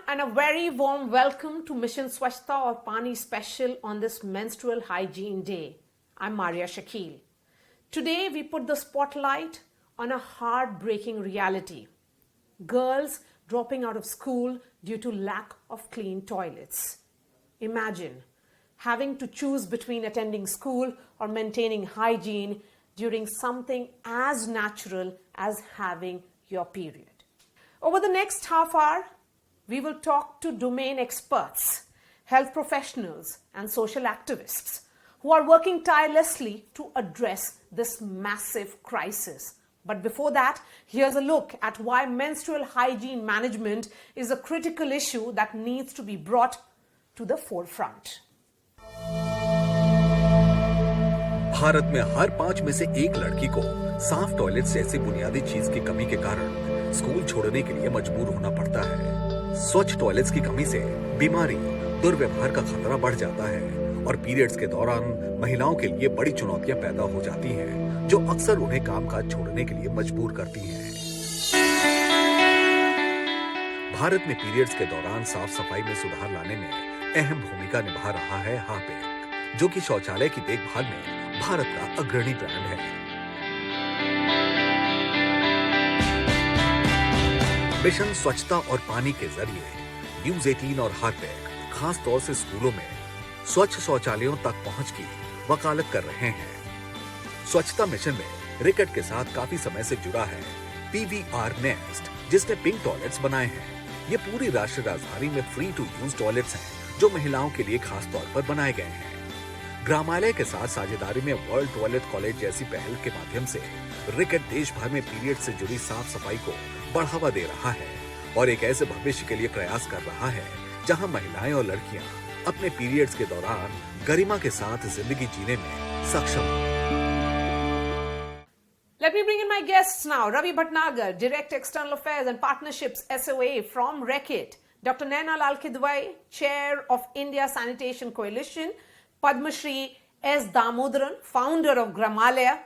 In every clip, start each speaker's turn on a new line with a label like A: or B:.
A: and a very warm welcome to Mission Swacchta or Pani special on this Menstrual Hygiene Day. I'm Maria Shakil. Today we put the spotlight on a heartbreaking reality. Girls dropping out of school due to lack of clean toilets. Imagine having to choose between attending school or maintaining hygiene during something as natural as having your period. Over the next half hour, we will talk to domain experts, health professionals, and social activists who are working tirelessly to address this massive crisis. But before that, here's a look at why menstrual hygiene management is a critical issue that needs to be brought to the forefront.
B: Bharat में हर 5 में से 1 लड़की को साफ toilet जैसी बुनियादी चीज की कमी के कारण स्कूल छोड़ने के लिए मजबूर होना पड़ता है। स्वच्छ टॉयलेट्स की कमी से बीमारी, दुर्व्यवहार का खतरा बढ़ जाता है और पीरियड्स के दौरान महिलाओं के लिए बड़ी चुनौतियां पैदा हो जाती हैं, जो अक्सर उन्हें कामकाज छोड़ने के लिए मजबूर करती हैं। भारत में पीरियड्स के दौरान साफ सफाई में सुधार लाने में अहम भूमिका निभा रहा है हार्पिक, जो कि शौचालय की देखभाल में भारत का अग्रणी ब्रांड है। मिशन स्वच्छता और पानी के जरिए न्यूज 18 और हार्पिक खास तौर से स्कूलों में स्वच्छ शौचालयों तक पहुंच की वकालत कर रहे हैं। स्वच्छता मिशन में रिकेट के साथ काफी समय से जुड़ा है PVR नेस्ट, जिसने पिंक टॉयलेट्स बनाए हैं। ये पूरी राष्ट्रीय राजधानी में फ्री टू यूज टॉयलेट्स हैं, जो महिलाओं के लिए खास तौर पर बनाए गए हैं। ग्रामालय के साथ साझेदारी में वर्ल्ड टॉयलेट कॉलेज जैसी पहल के माध्यम से रिकेट देश भर में पीरियड से जुड़ी साफ सफाई को बढ़ावा दे रहा है और एक ऐसे भविष्य के लिए प्रयास कर रहा है जहां महिलाएं और लड़कियां अपने पीरियड्स के दौरान गरिमा के साथ जिंदगी जीने में सक्षम हों।
A: Let me bring in my guests now. Ravi Bhatnagar, Director External Affairs and Partnerships SOA from Reckitt. Dr. Naina Lal Kidwai, Chair of India Sanitation Coalition. Padma Shri S. Damodaran, founder of Gramalaya.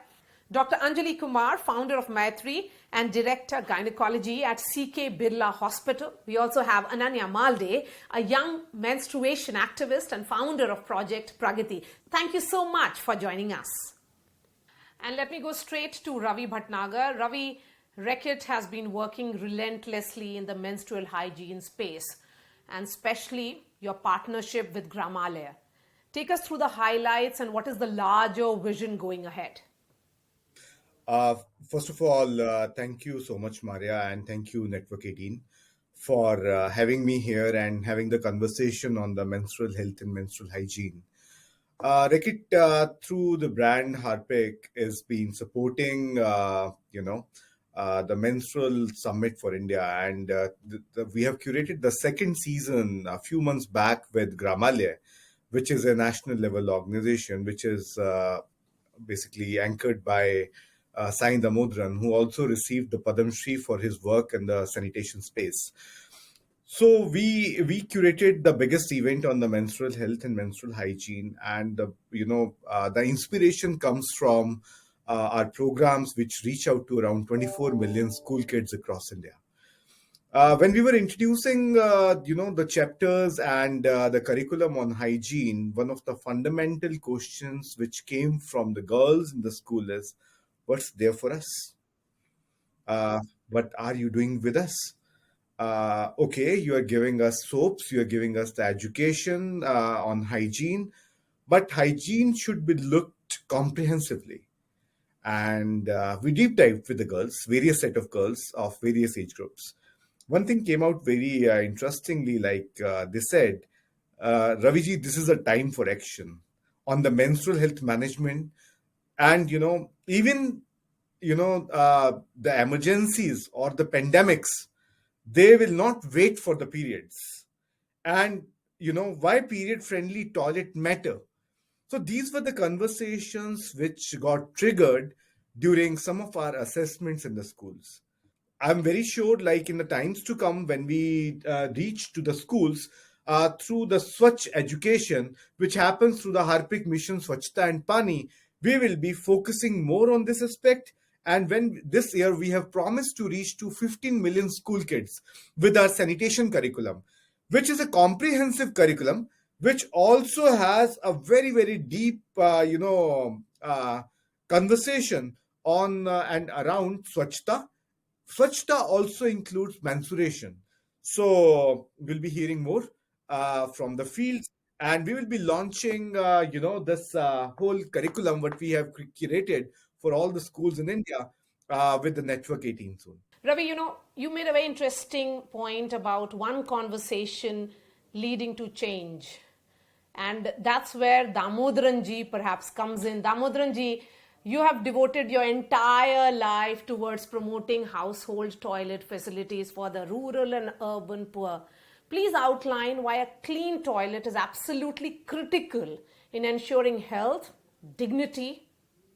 A: Dr. Anjali Kumar, founder of Maitri and Director Gynecology at CK Birla Hospital. We also have Ananya Malde, a young menstruation activist and founder of Project Pragati. Thank you so much for joining us. And let me go straight to Ravi Bhatnagar. Ravi, Reckitt has been working relentlessly in the menstrual hygiene space, and especially your partnership with Gramalaya. Take us through the highlights and what is the larger vision going ahead.
C: First of all, thank you so much, Maria, and thank you, Network 18, for having me here and having the conversation on the menstrual health and menstrual hygiene. Reckitt, through the brand Harpic, has been supporting, the Menstrual Summit for India, and we have curated the second season a few months back with Gramalaya, which is a national level organization, which is basically anchored by Sai Damodaran, who also received the Padma Shri for his work in the sanitation space. So we curated the biggest event on the menstrual health and menstrual hygiene, and the inspiration comes from our programs, which reach out to around 24 million school kids across India. When we were introducing, the chapters and the curriculum on hygiene, one of the fundamental questions which came from the girls in the school is, what's there for us? What are you doing with us? Okay, you are giving us soaps, you are giving us the education on hygiene, but hygiene should be looked comprehensively. And we deep dived with the girls, various set of girls of various age groups. One thing came out very interestingly, like they said, Raviji, this is a time for action on the menstrual health management. And, even, the emergencies or the pandemics, they will not wait for the periods. And, why period-friendly toilet matter? So these were the conversations which got triggered during some of our assessments in the schools. I'm very sure, like in the times to come, when we reach to the schools through the Swachh education, which happens through the Harpic Mission Swacchta and Pani, we will be focusing more on this aspect. And when this year we have promised to reach to 15 million school kids with our sanitation curriculum, which is a comprehensive curriculum, which also has a very, very deep, conversation on and around Swacchta. Swacchta also includes menstruation. So we'll be hearing more from the fields, and we will be launching, this whole curriculum what we have curated for all the schools in India with the Network 18 soon.
A: Ravi, you made a very interesting point about one conversation leading to change. And that's where Damodaranji perhaps comes in. Damodaranji, you have devoted your entire life towards promoting household toilet facilities for the rural and urban poor. Please outline why a clean toilet is absolutely critical in ensuring health, dignity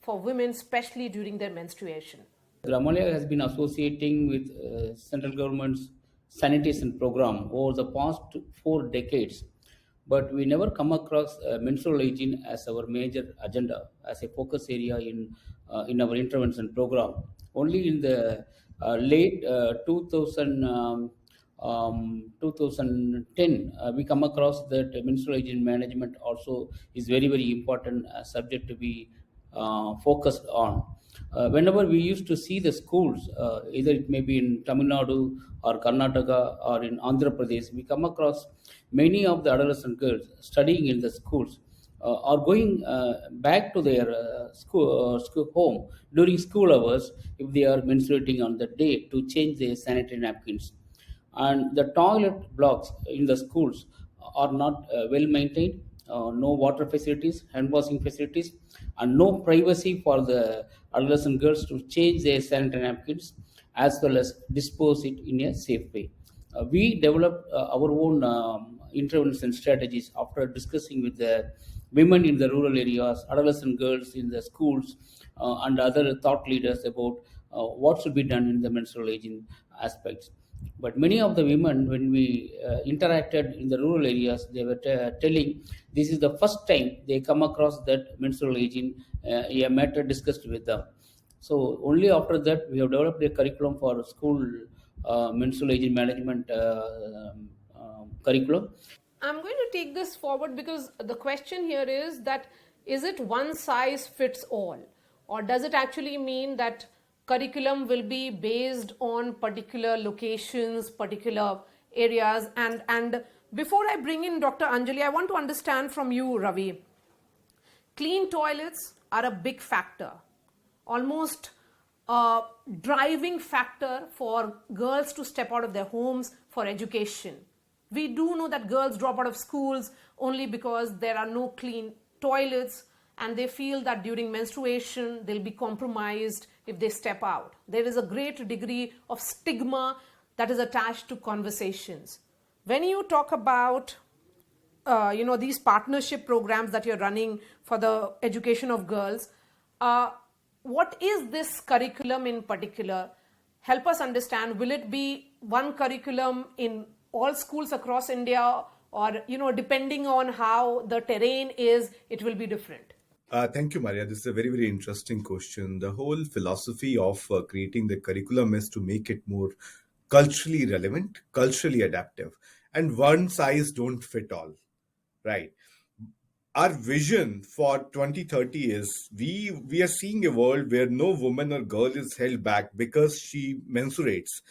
A: for women, especially during their menstruation.
D: Gramalia has been associating with central government's sanitation program over the past 4 decades, but we never come across menstrual hygiene as our major agenda, as a focus area in our intervention program. Only in the late 2010, we come across that menstrual hygiene management also is very, very important subject to be focused on. Whenever we used to see the schools, either it may be in Tamil Nadu or Karnataka or in Andhra Pradesh, we come across many of the adolescent girls studying in the schools are going back to their school home during school hours if they are menstruating on the day to change their sanitary napkins. And the toilet blocks in the schools are not well maintained. No water facilities, hand washing facilities, and no privacy for the adolescent girls to change their sanitary napkins as well as dispose it in a safe way. We developed our own intervention strategies after discussing with the women in the rural areas, adolescent girls in the schools, and other thought leaders about what should be done in the menstrual hygiene aspects. But many of the women, when we interacted in the rural areas, they were telling this is the first time they come across that menstrual hygiene, a matter discussed with them. So only after that we have developed a curriculum for school menstrual hygiene management curriculum.
A: I'm going to take this forward because the question here is it one size fits all? Or does it actually mean that curriculum will be based on particular locations, particular areas? And before I bring in Dr. Anjali, I want to understand from you, Ravi. Clean toilets are a big factor, almost a driving factor for girls to step out of their homes for education. We do know that girls drop out of schools only because there are no clean toilets, and they feel that during menstruation they'll be compromised if they step out. There is a great degree of stigma that is attached to conversations. When you talk about these partnership programs that you're running for the education of girls, what is this curriculum in particular? Help us understand. Will it be one curriculum in all schools across India, or depending on how the terrain is, it will be different?
C: Thank you, Maria. This is a very, very interesting question. The whole philosophy of creating the curriculum is to make it more culturally relevant, culturally adaptive, and one size don't fit all, right? Our vision for 2030 is we are seeing a world where no woman or girl is held back because she menstruates,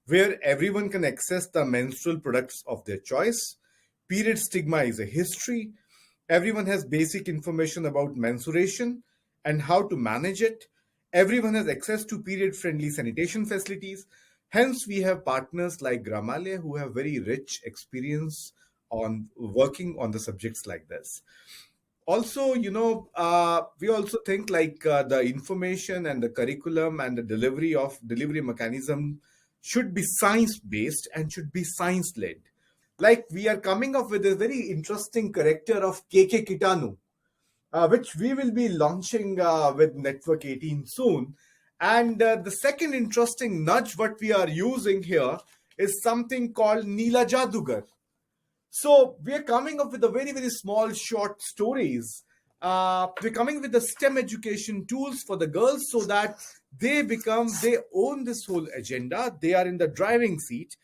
C: where everyone can access the menstrual products of their choice. Period stigma is a history. Everyone has basic information about menstruation and how to manage it. Everyone has access to period-friendly sanitation facilities. Hence, we have partners like Gramalia who have very rich experience on working on the subjects like this. Also, we also think like the information and the curriculum and the delivery mechanism should be science-based and should be science-led. Like we are coming up with a very interesting character of KK Kitanu, which we will be launching with Network 18 soon. And the second interesting nudge what we are using here is something called Neela Jadugar. So we are coming up with a very, very small short stories. We're coming with the STEM education tools for the girls so that they own this whole agenda. They are in the driving seat.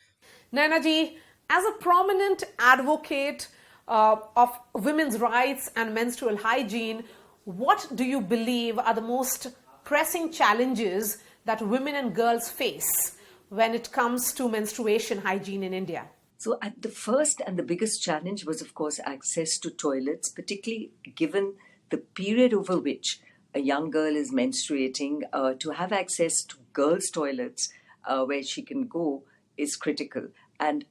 A: Naina ji, As a prominent advocate of women's rights and menstrual hygiene, what do you believe are the most pressing challenges that women and girls face when it comes to menstruation hygiene in India?
E: So the first and the biggest challenge was, of course, access to toilets, particularly given the period over which a young girl is menstruating. To have access to girls' toilets where she can go is critical. And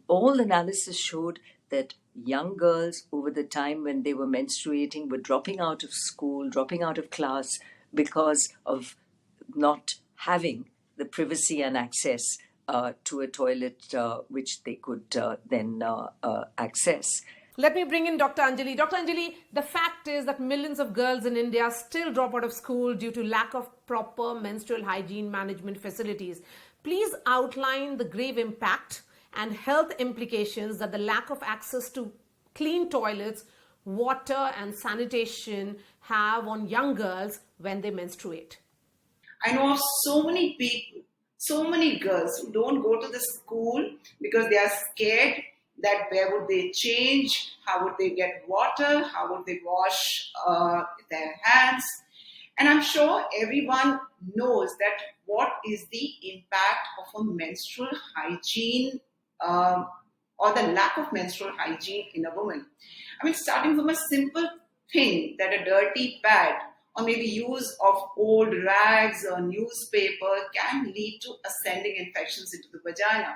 E: all analysis showed that young girls over the time when they were menstruating were dropping out of school, dropping out of class because of not having the privacy and access to a toilet which they could then access.
A: Let me bring in Dr. Anjali. Dr. Anjali, the fact is that millions of girls in India still drop out of school due to lack of proper menstrual hygiene management facilities. Please outline the grave impact and health implications that the lack of access to clean toilets, water and sanitation have on young girls when they menstruate.
F: I know of so many people, so many girls who don't go to the school because they are scared that where would they change, how would they get water, how would they wash their hands. And I'm sure everyone knows that what is the impact of a menstrual hygiene or the lack of menstrual hygiene in a woman. I mean, starting from a simple thing that a dirty pad or maybe use of old rags or newspaper can lead to ascending infections into the vagina.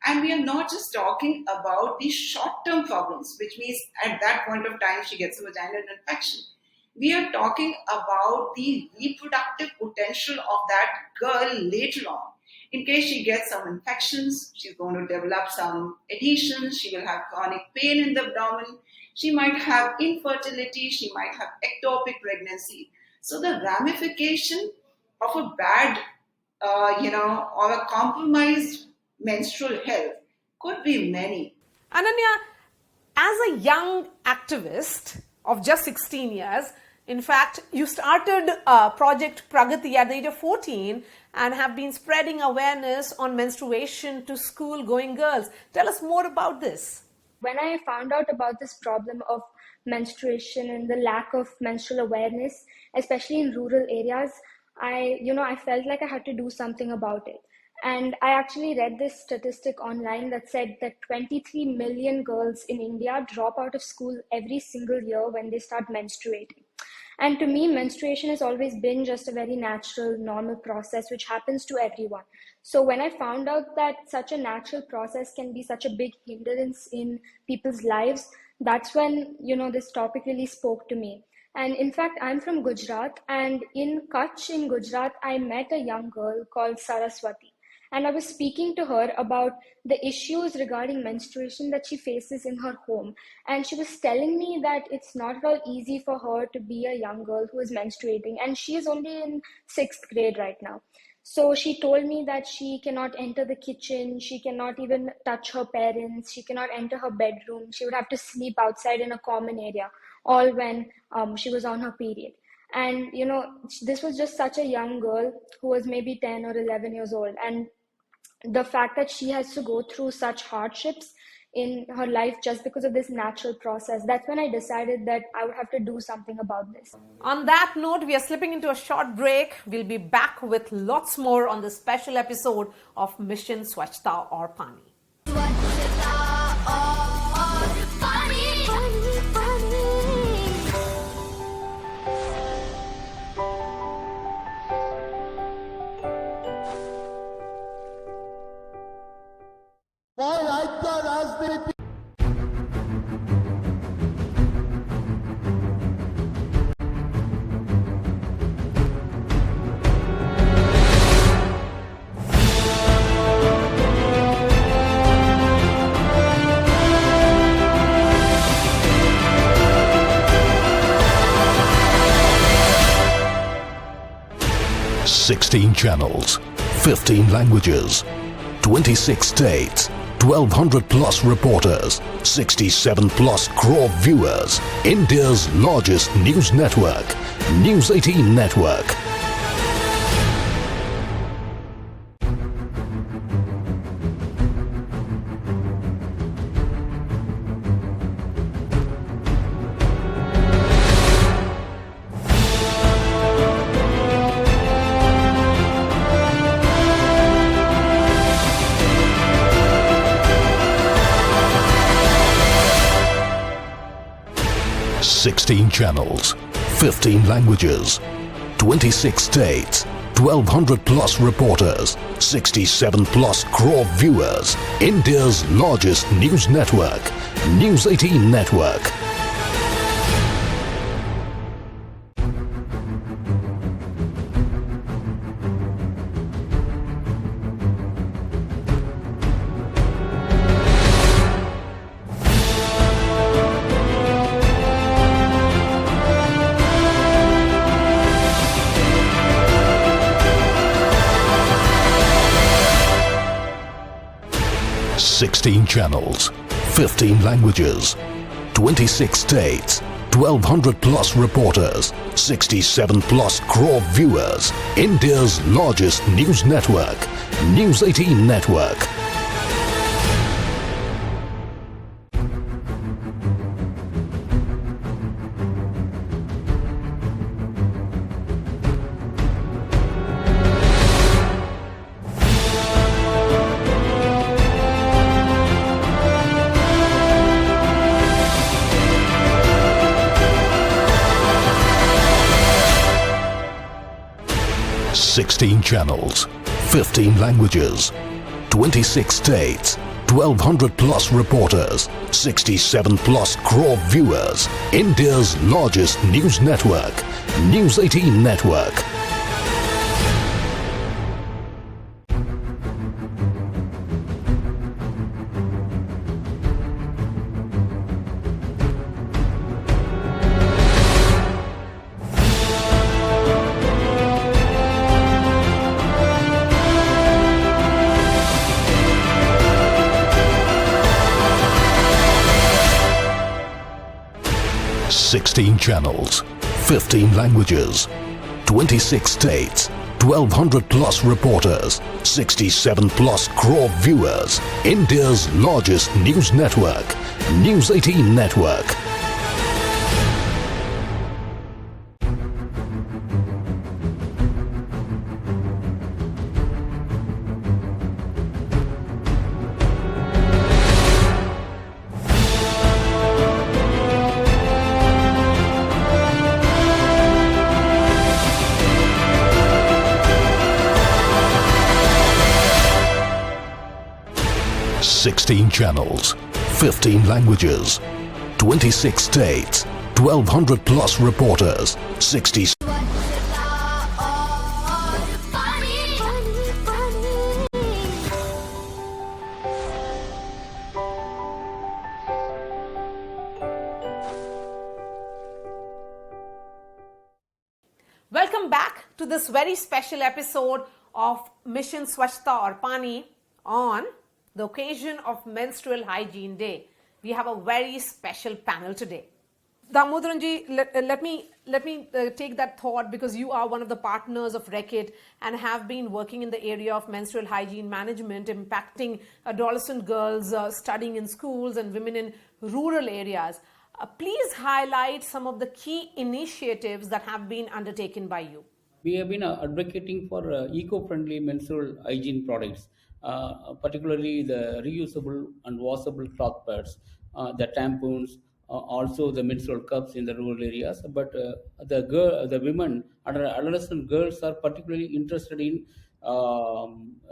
F: And we are not just talking about the short-term problems, which means at that point of time she gets a vaginal infection. We are talking about the reproductive potential of that girl later on. In case she gets some infections, she's going to develop some adhesions, she will have chronic pain in the abdomen, she might have infertility, she might have ectopic pregnancy. So the ramification of a bad, or a compromised menstrual health could be many.
A: Ananya, as a young activist of just 16 years, in fact, you started Project Pragati at the age of 14 and have been spreading awareness on menstruation to school-going girls. Tell us more about this.
G: When I found out about this problem of menstruation and the lack of menstrual awareness, especially in rural areas, I felt like I had to do something about it. And I actually read this statistic online that said that 23 million girls in India drop out of school every single year when they start menstruating. And to me, menstruation has always been just a very natural, normal process which happens to everyone. So when I found out that such a natural process can be such a big hindrance in people's lives, that's when, this topic really spoke to me. And in fact, I'm from Gujarat, and in Kutch in Gujarat, I met a young girl called Saraswati. And I was speaking to her about the issues regarding menstruation that she faces in her home. And she was telling me that it's not at all easy for her to be a young girl who is menstruating. And she is only in 6th grade right now. So she told me that she cannot enter the kitchen. She cannot even touch her parents. She cannot enter her bedroom. She would have to sleep outside in a common area, all when she was on her period. And, this was just such a young girl who was maybe 10 or 11 years old. And the fact that she has to go through such hardships in her life just because of this natural process, that's when I decided that I would have to do something about this.
A: On that note, we are slipping into a short break. We'll be back with lots more on this special episode of Mission Swacchta or Pani.
H: "16 channels, 15 languages, 26 states, 1,200 plus reporters, 67 plus crore viewers. India's largest news network, News 18 Network." 16 channels, 15 languages, 26 states, 1,200 plus reporters, 67 plus crore viewers. India's largest news network, News 18 Network. Sixteen channels, 15 languages, 26 states, 1,200 plus reporters, 67 plus crore viewers. India's largest news network, News 18 Network. Sixteen channels, 15 languages, 26 states, 1,200 plus reporters, 67 plus crore viewers. India's largest news network, News 18 Network. Sixteen channels, 15 languages, 26 states, 1,200 plus reporters, 67 plus crore viewers. India's largest news network, News 18 Network. Sixteen channels, 15 languages, 26 states, 1,200 plus reporters, 60.
A: Welcome back to this very special episode of Mission Swacchta or Pani on the occasion of Menstrual Hygiene Day. We have a very special panel today. Damodaranji, let me take that thought, because you are one of the partners of RECIT and have been working in the area of menstrual hygiene management, impacting adolescent girls studying in schools and women in rural areas. Please highlight some of the key initiatives that have been undertaken by you.
D: We have been advocating for eco-friendly menstrual hygiene products, particularly the reusable and washable cloth pads, the tampons, also the menstrual cups in the rural areas. But the women and adolescent girls are particularly interested in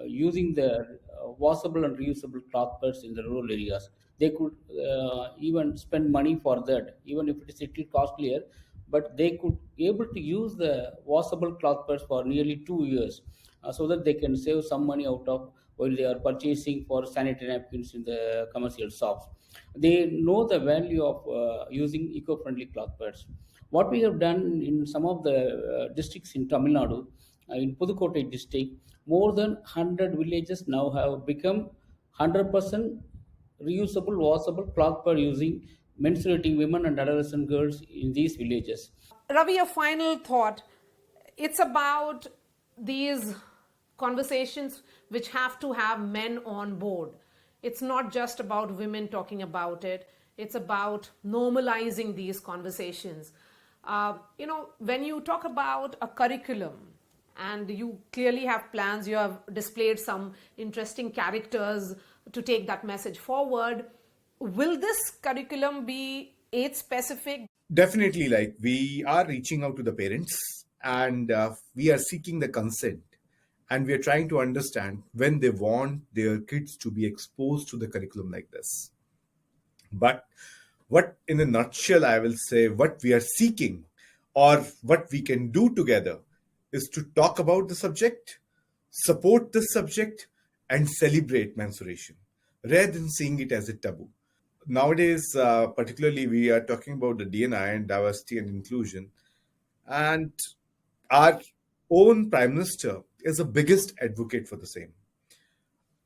D: using the washable and reusable cloth pads in the rural areas. They could even spend money for that, even if it is a little costlier, but they could be able to use the washable cloth pads for nearly 2 years, so that they can save some money out of while they are purchasing for sanitary napkins in the commercial shops. They know the value of using eco-friendly cloth pads. What we have done in some of the districts in Tamil Nadu, in Pudukkottai district, more than 100 villages now have become 100% reusable, washable cloth pad using menstruating women and adolescent girls in these villages.
A: Ravi, a final thought. It's about these conversations which have to have men on board. It's not just about women talking about it. It's about normalizing these conversations. When you talk about a curriculum, and you clearly have plans, you have displayed some interesting characters to take that message forward. Will this curriculum be age specific?
C: Definitely, like we are reaching out to the parents and we are seeking the consent, and we are trying to understand when they want their kids to be exposed to the curriculum like this. But what, in a nutshell, I will say what we are seeking or what we can do together is to talk about the subject, support the subject, and celebrate menstruation rather than seeing it as a taboo. Nowadays, particularly, we are talking about the D&I and diversity and inclusion, and our own Prime Minister is the biggest advocate for the same.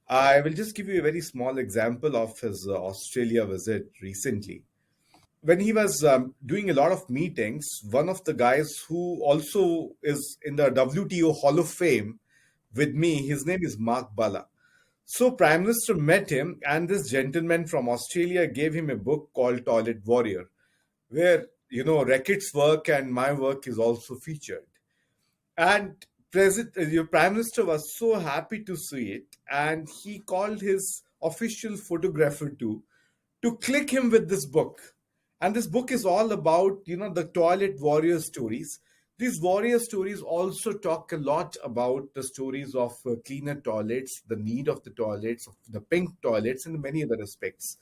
C: I will just give you a very small example of his Australia visit recently. When he was doing a lot of meetings, one of the guys who also is in the WTO Hall of Fame with me, his name is Mark Bala. So Prime Minister met him, and this gentleman from Australia gave him a book called Toilet Warrior, where Reckitt's work and my work is also featured. And your Prime Minister was so happy to see it, and he called his official photographer to click him with this book. And this book is all about, the toilet warrior stories. These warrior stories also talk a lot about the stories of cleaner toilets, the need of the toilets, of the pink toilets, and many other aspects.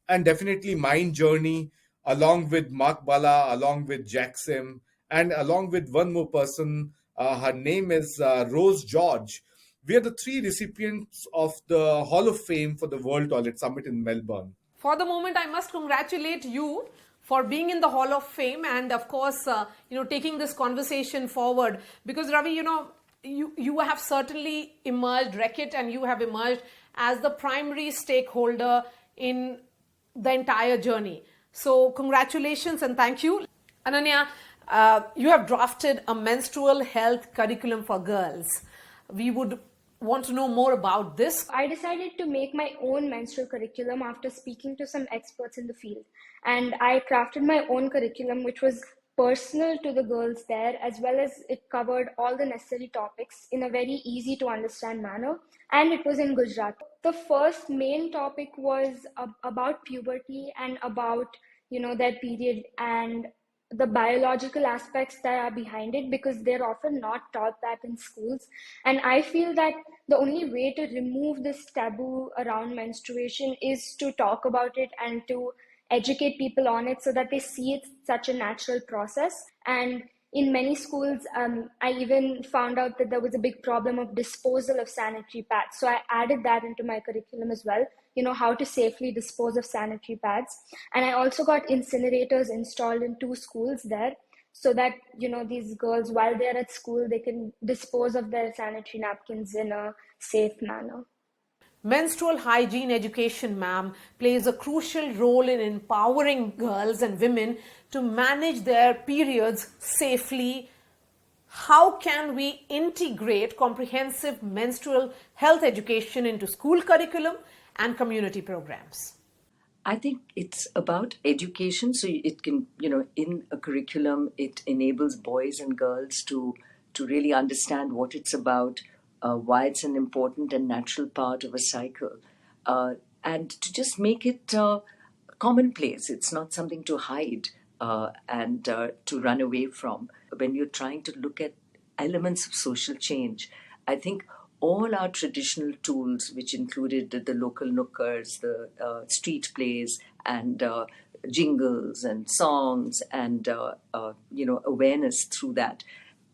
C: And definitely my journey, along with Mark Bala, along with Jackson, and along with one more person, her name is Rose George. We are the 3 recipients of the Hall of Fame for the World Toilet Summit in Melbourne.
A: For the moment, I must congratulate you for being in the Hall of Fame and, of course, taking this conversation forward. Because, Ravi, you have certainly emerged, Reckitt, and you have emerged as the primary stakeholder in the entire journey. So, congratulations and thank you. Ananya, you have drafted a menstrual health curriculum for girls. We would want to know more about this.
G: I decided to make my own menstrual curriculum after speaking to some experts in the field. And I crafted my own curriculum, which was personal to the girls there, as well as it covered all the necessary topics in a very easy to understand manner. And it was in Gujarat. The first main topic was about puberty and about, their period and the biological aspects that are behind it, because they're often not taught that in schools. And I feel that the only way to remove this taboo around menstruation is to talk about it and to educate people on it so that they see it's such a natural process. And in many schools, I even found out that there was a big problem of disposal of sanitary pads. So I added that into my curriculum as well, how to safely dispose of sanitary pads. And I also got incinerators installed in 2 schools there so that, these girls, while they're at school, they can dispose of their sanitary napkins in a safe manner.
A: Menstrual hygiene education, ma'am, plays a crucial role in empowering girls and women to manage their periods safely. How can we integrate comprehensive menstrual health education into school curriculum and community programs?
E: I think it's about education. So it can, in a curriculum, it enables boys and girls to really understand what it's about, why it's an important and natural part of a cycle, and to just make it commonplace. It's not something to hide and to run away from. When you're trying to look at elements of social change, I think all our traditional tools, which included the local nookers, the street plays, and jingles and songs and awareness through that.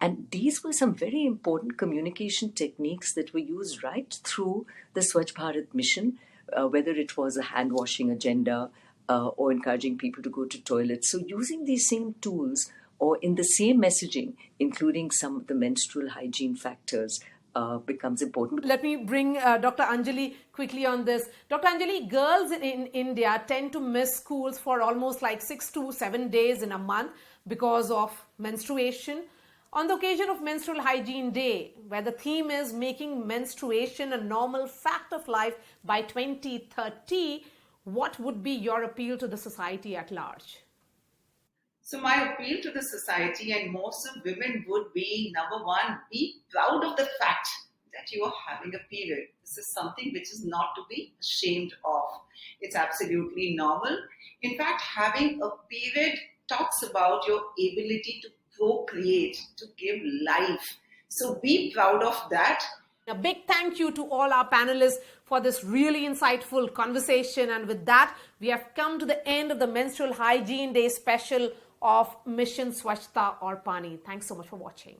E: And these were some very important communication techniques that were used right through the Swachh Bharat mission, whether it was a hand washing agenda or encouraging people to go to toilets. So using these same tools or in the same messaging, including some of the menstrual hygiene factors, becomes important.
A: Let me bring Dr. Anjali quickly on this. Dr. Anjali, girls in India tend to miss schools for almost like 6 to 7 days in a month because of menstruation. On the occasion of Menstrual Hygiene Day, where the theme is making menstruation a normal fact of life by 2030, what would be your appeal to the society at large?
F: So my appeal to the society and most of women would be, number one, be proud of the fact that you are having a period. This is something which is not to be ashamed of. It's absolutely normal. In fact, having a period talks about your ability to procreate, to give life. So be proud of that.
A: A big thank you to all our panelists for this really insightful conversation. And with that, we have come to the end of the Menstrual Hygiene Day special of Mission Swacchta or Pani. Thanks so much for watching.